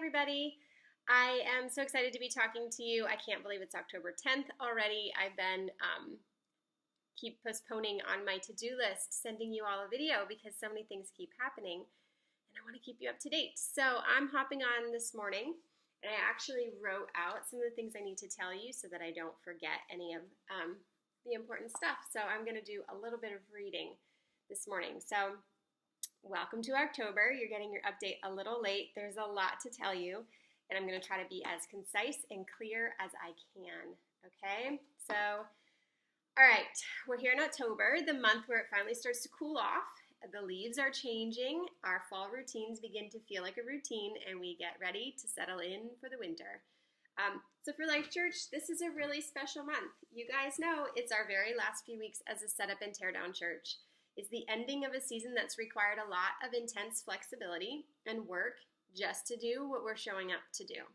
everybody. I am so excited to be talking to you. I can't believe it's October 10th already. I've been keep postponing on my to-do list, sending you all a video because so many things keep happening and I want to keep you up to date. So I'm hopping on this morning and I actually wrote out some of the things I need to tell you so that I don't forget any of the important stuff. So I'm going to do a little bit of reading this morning. So welcome to October. You're getting your update a little late. There's a lot to tell you, and I'm going to try to be as concise and clear as I can. Okay? So, all right, we're here in October, the month where it finally starts to cool off. The leaves are changing. Our fall routines begin to feel like a routine, and we get ready to settle in for the winter. So for Life Church, this is a really special month. You guys know it's our very last few weeks as a setup and tear down church. It's the ending of a season that's required a lot of intense flexibility and work just to do what we're showing up to do.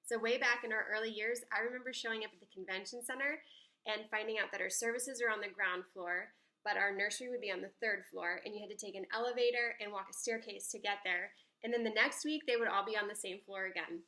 So way back in our early years, I remember showing up at the convention center and finding out that our services are on the ground floor, but our nursery would be on the third floor, and you had to take an elevator and walk a staircase to get there. And then the next week, they would all be on the same floor again.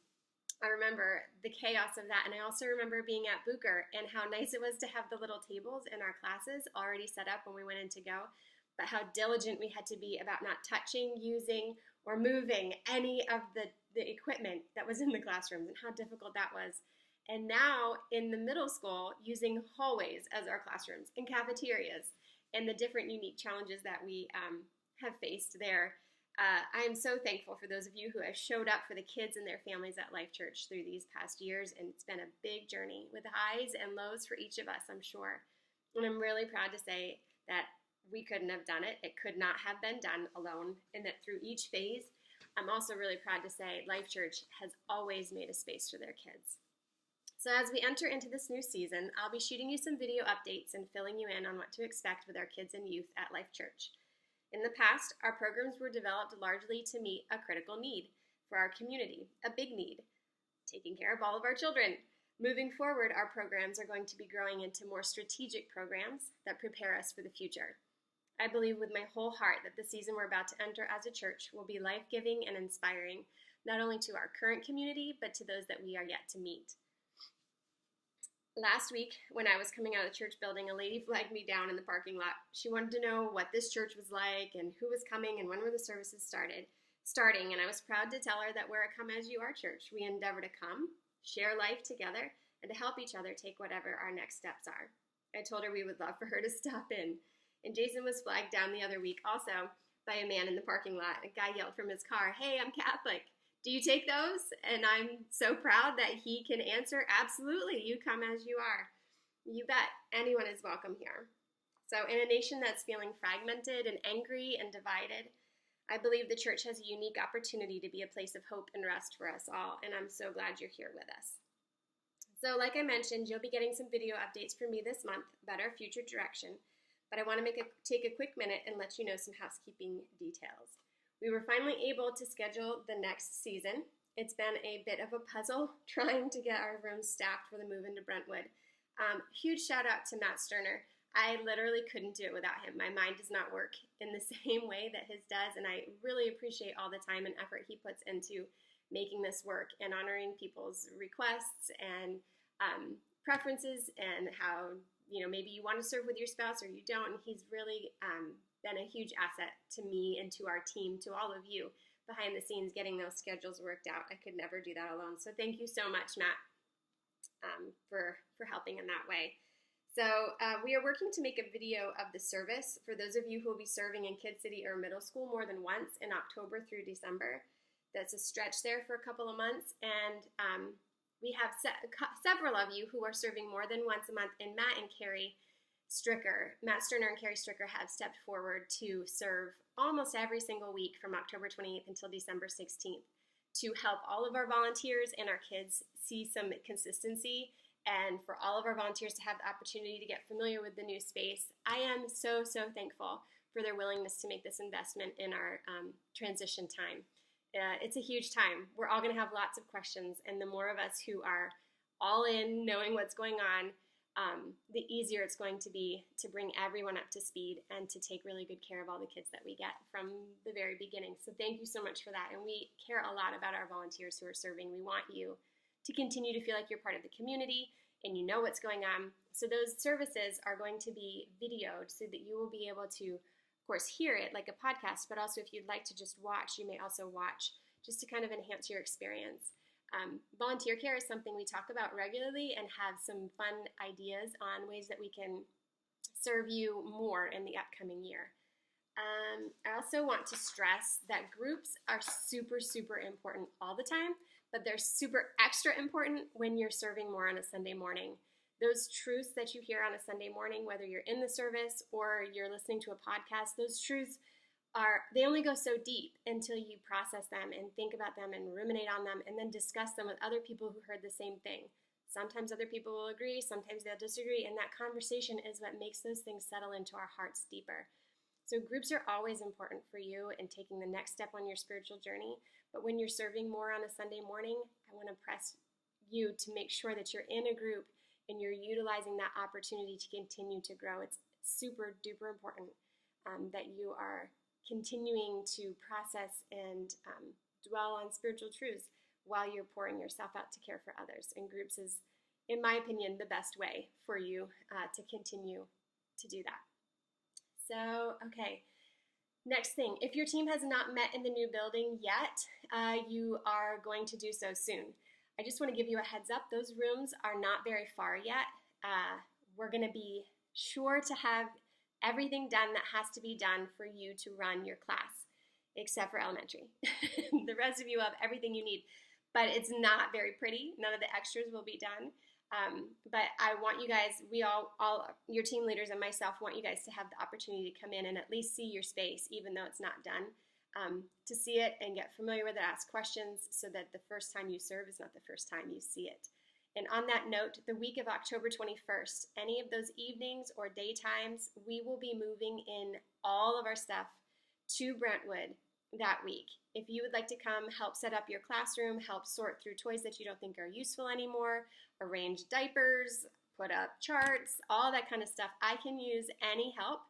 I remember the chaos of that, and I also remember being at Booker and how nice it was to have the little tables in our classes already set up when we went in to go, but how diligent we had to be about not touching, using, or moving any of the equipment that was in the classrooms and how difficult that was. And now in the middle school, using hallways as our classrooms and cafeterias and the different unique challenges that we have faced there. I am so thankful for those of you who have showed up for the kids and their families at Life Church through these past years, and it's been a big journey with highs and lows for each of us, I'm sure. And I'm really proud to say that we couldn't have done it. It could not have been done alone, and that through each phase, I'm also really proud to say Life Church has always made a space for their kids. So as we enter into this new season, I'll be shooting you some video updates and filling you in on what to expect with our kids and youth at Life Church. In the past, our programs were developed largely to meet a critical need for our community, a big need, taking care of all of our children. Moving forward, our programs are going to be growing into more strategic programs that prepare us for the future. I believe with my whole heart that the season we're about to enter as a church will be life-giving and inspiring, not only to our current community, but to those that we are yet to meet. Last week, when I was coming out of the church building, a lady flagged me down in the parking lot. She wanted to know what this church was like and who was coming and when were the services starting. And I was proud to tell her that we're a Come As You Are church. We endeavor to come, share life together, and to help each other take whatever our next steps are. I told her we would love for her to stop in. And Jason was flagged down the other week also by a man in the parking lot. A guy yelled from his car, "Hey, I'm Catholic. Do you take those?" And I'm so proud that he can answer, "Absolutely, you come as you are." You bet, anyone is welcome here. So in a nation that's feeling fragmented and angry and divided, I believe the church has a unique opportunity to be a place of hope and rest for us all, and I'm so glad you're here with us. So like I mentioned, you'll be getting some video updates from me this month about our future direction, but I want to take a quick minute and let you know some housekeeping details. We were finally able to schedule the next season. It's been a bit of a puzzle trying to get our rooms staffed for the move into Brentwood. Huge shout out to Matt Sterner. I literally couldn't do it without him. My mind does not work in the same way that his does, and I really appreciate all the time and effort he puts into making this work and honoring people's requests and preferences and how, maybe you want to serve with your spouse or you don't. And he's really been a huge asset to me and to our team, to all of you behind the scenes getting those schedules worked out. I could never do that alone. So thank you so much, Matt, for helping in that way. So we are working to make a video of the service for those of you who will be serving in Kid City or middle school more than once in October through December. That's a stretch there for a couple of months. And we have several of you who are serving more than once a month, and Matt Sterner and Carrie Stricker have stepped forward to serve almost every single week from October 28th until December 16th to help all of our volunteers and our kids see some consistency, and for all of our volunteers to have the opportunity to get familiar with the new space. I am so, so thankful for their willingness to make this investment in our transition time. It's a huge time. We're all going to have lots of questions, and the more of us who are all in, knowing what's going on, the easier it's going to be to bring everyone up to speed and to take really good care of all the kids that we get from the very beginning. So thank you so much for that. And we care a lot about our volunteers who are serving. We want you to continue to feel like you're part of the community and you know what's going on. So those services are going to be videoed so that you will be able to, of course, hear it like a podcast, but also if you'd like to just watch, you may also watch just to kind of enhance your experience. Volunteer care is something we talk about regularly and have some fun ideas on ways that we can serve you more in the upcoming year. I also want to stress that groups are super, super important all the time, but they're super extra important when you're serving more on a Sunday morning. Those truths that you hear on a Sunday morning, whether you're in the service or you're listening to a podcast, those truths they only go so deep until you process them and think about them and ruminate on them and then discuss them with other people who heard the same thing. Sometimes other people will agree, sometimes they'll disagree, and that conversation is what makes those things settle into our hearts deeper. So groups are always important for you in taking the next step on your spiritual journey, but when you're serving more on a Sunday morning, I want to press you to make sure that you're in a group and you're utilizing that opportunity to continue to grow. It's super duper important that you are continuing to process and dwell on spiritual truths while you're pouring yourself out to care for others. And groups is, in my opinion, the best way for you to continue to do that. So, okay, next thing. If your team has not met in the new building yet, you are going to do so soon. I just want to give you a heads up. Those rooms are not very far yet. We're going to be sure to have everything done that has to be done for you to run your class, except for elementary. The rest of you have everything you need, but it's not very pretty. None of the extras will be done. But I want you guys, we all your team leaders and myself want you guys to have the opportunity to come in and at least see your space, even though it's not done, to see it and get familiar with it, ask questions so that the first time you serve is not the first time you see it. And on that note, the week of October 21st, any of those evenings or daytimes, we will be moving in all of our stuff to Brentwood that week. If you would like to come help set up your classroom, help sort through toys that you don't think are useful anymore, arrange diapers, put up charts, all that kind of stuff, I can use any help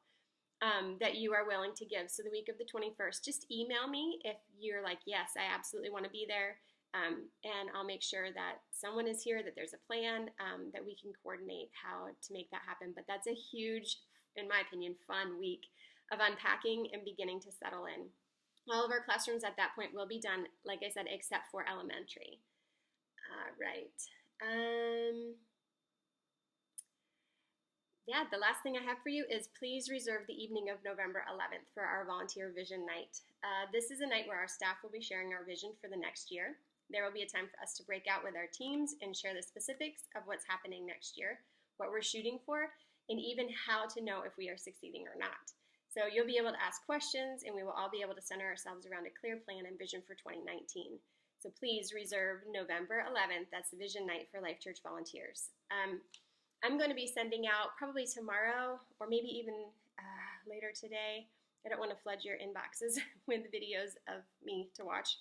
that you are willing to give. So the week of the 21st, just email me if you're like, yes, I absolutely want to be there. And I'll make sure that someone is here, that there's a plan, that we can coordinate how to make that happen. But that's a huge, in my opinion, fun week of unpacking and beginning to settle in. All of our classrooms at that point will be done, like I said, except for elementary. Right. Yeah, the last thing I have for you is please reserve the evening of November 11th for our Volunteer Vision Night. This is a night where our staff will be sharing our vision for the next year. There will be a time for us to break out with our teams and share the specifics of what's happening next year, what we're shooting for, and even how to know if we are succeeding or not. So you'll be able to ask questions, and we will all be able to center ourselves around a clear plan and vision for 2019. So please reserve November 11th. That's the Vision Night for Life Church volunteers. I'm going to be sending out probably tomorrow or maybe even later today. I don't want to flood your inboxes with videos of me to watch.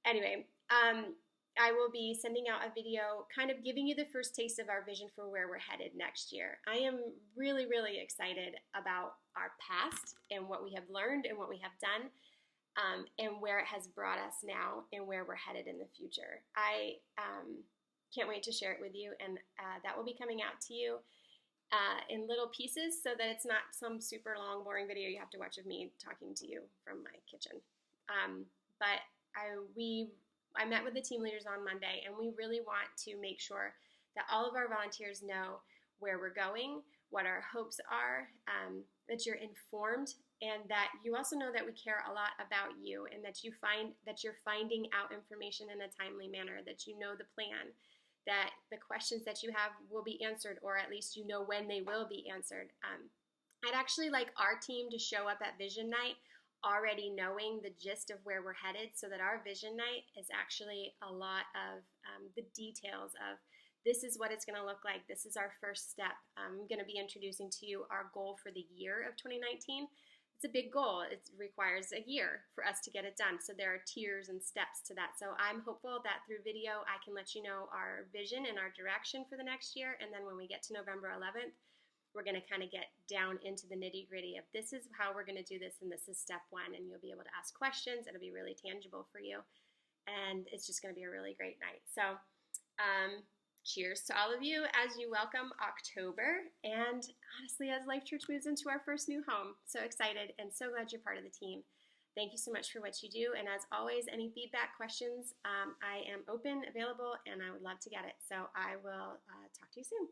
Anyway, I will be sending out a video kind of giving you the first taste of our vision for where we're headed next year. I am really, really excited about our past and what we have learned and what we have done, and where it has brought us now and where we're headed in the future. I can't wait to share it with you, and that will be coming out to you in little pieces so that it's not some super long, boring video you have to watch of me talking to you from my kitchen. But I met with the team leaders on Monday, and we really want to make sure that all of our volunteers know where we're going, what our hopes are, that you're informed, and that you also know that we care a lot about you, and that you're finding out information in a timely manner, that you know the plan, that the questions that you have will be answered, or at least you know when they will be answered. I'd actually like our team to show up at Vision Night already knowing the gist of where we're headed, so that our Vision Night is actually a lot of the details of this is what it's going to look like. This is our first step. I'm going to be introducing to you our goal for the year of 2019. it's a big goal. It requires a year for us to get it done. So there are tiers and steps to that. So I'm hopeful that through video, I can let you know our vision and our direction for the next year. And then when we get to November 11th, we're going to kind of get down into the nitty gritty of this is how we're going to do this, and this is step one. And you'll be able to ask questions. It'll be really tangible for you. And it's just going to be a really great night. So cheers to all of you as you welcome October, and honestly, as Life Church moves into our first new home. So excited and so glad you're part of the team. Thank you so much for what you do. And as always, any feedback, questions, I am open, available, and I would love to get it. So I will talk to you soon.